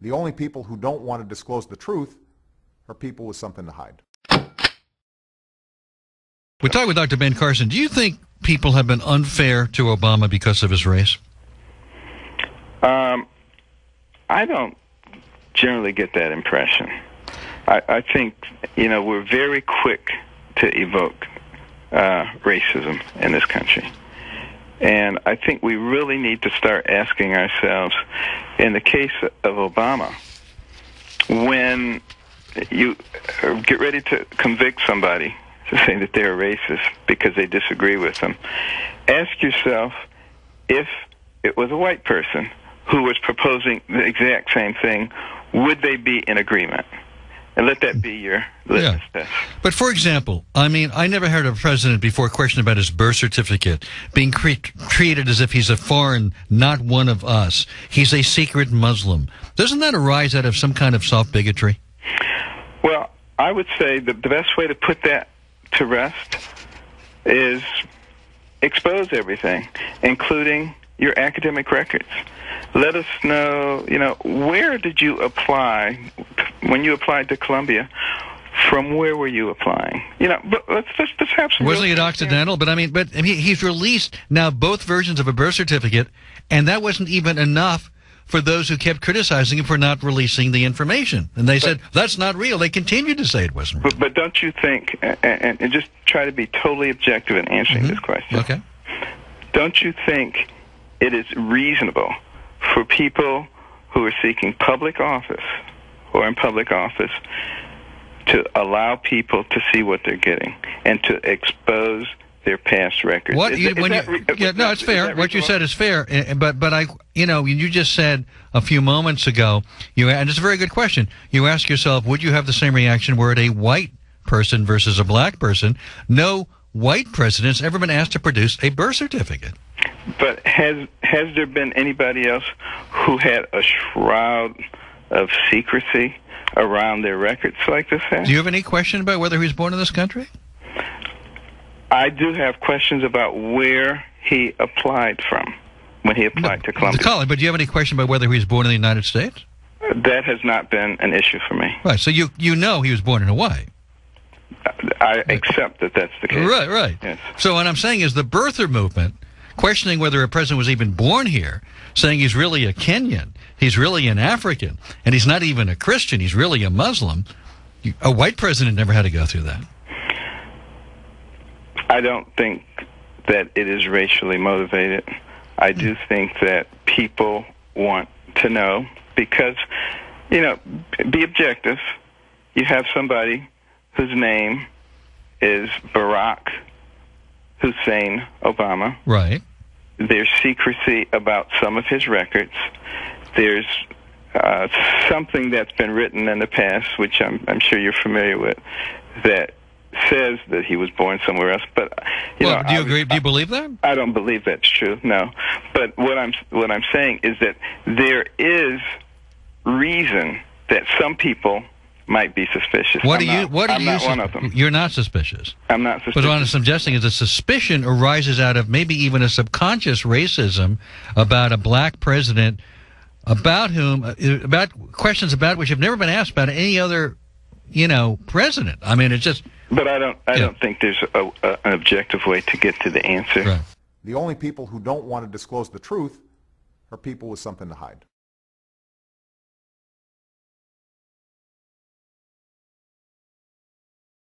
The only people who don't want to disclose the truth are people with something to hide. We're talking with Dr. Ben Carson. Do you think people have been unfair to Obama because of his race? I don't generally get that impression. I think, we're very quick to evoke racism in this country. And I think we really need to start asking ourselves, in the case of Obama, when you get ready to convict somebody to say that they're racist because they disagree with them, ask yourself, if it was a white person who was proposing the exact same thing, would they be in agreement? And let that be your litmus test. But for example, I never heard of a president before question about his birth certificate being treated as if he's a foreign, not one of us. He's a secret Muslim. Doesn't that arise out of some kind of soft bigotry? Well, I would say the best way to put that to rest is expose everything, including your academic records. Let us know, where did you apply when you applied to Columbia? From where were you applying? But let's have some. Wasn't it accidental? But he's released now both versions of a birth certificate, and that wasn't even enough for those who kept criticizing him for not releasing the information. And they said, that's not real. They continued to say it wasn't real. But don't you think, and just try to be totally objective in answering this question. Okay. Don't you think it is reasonable for people who are seeking public office or in public office to allow people to see what they're getting and to expose their past records? It's fair. What you said is fair, but you just said a few moments ago, and it's a very good question. You ask yourself, would you have the same reaction were it a white person versus a black person? No white president's ever been asked to produce a birth certificate. But has there been anybody else who had a shroud of secrecy around their records like this has? Do you have any question about whether he was born in this country? I do have questions about where he applied from when he applied to Columbia. But do you have any question about whether he was born in the United States? That has not been an issue for me. Right, so you know he was born in Hawaii. I accept that that's the case. Right. Yes. So what I'm saying is the birther movement, questioning whether a president was even born here, saying he's really a Kenyan, he's really an African, and he's not even a Christian, he's really a Muslim. A white president never had to go through that. I don't think that it is racially motivated. I do think that people want to know because, be objective. You have somebody whose name is Barack Hussein Obama. Right. There's secrecy about some of his records. There's something that's been written in the past, which I'm sure you're familiar with, that says that he was born somewhere else. But do you agree? Do you believe that? I don't believe that's true. No. But what I'm saying is that there is reason that some people might be suspicious. I'm not one of them. You're not suspicious. I'm not suspicious. But what I'm suggesting is a suspicion arises out of maybe even a subconscious racism about a black president, about questions about which have never been asked about any other, president. It's just. But I don't think there's an objective way to get to the answer. Right. The only people who don't want to disclose the truth are people with something to hide.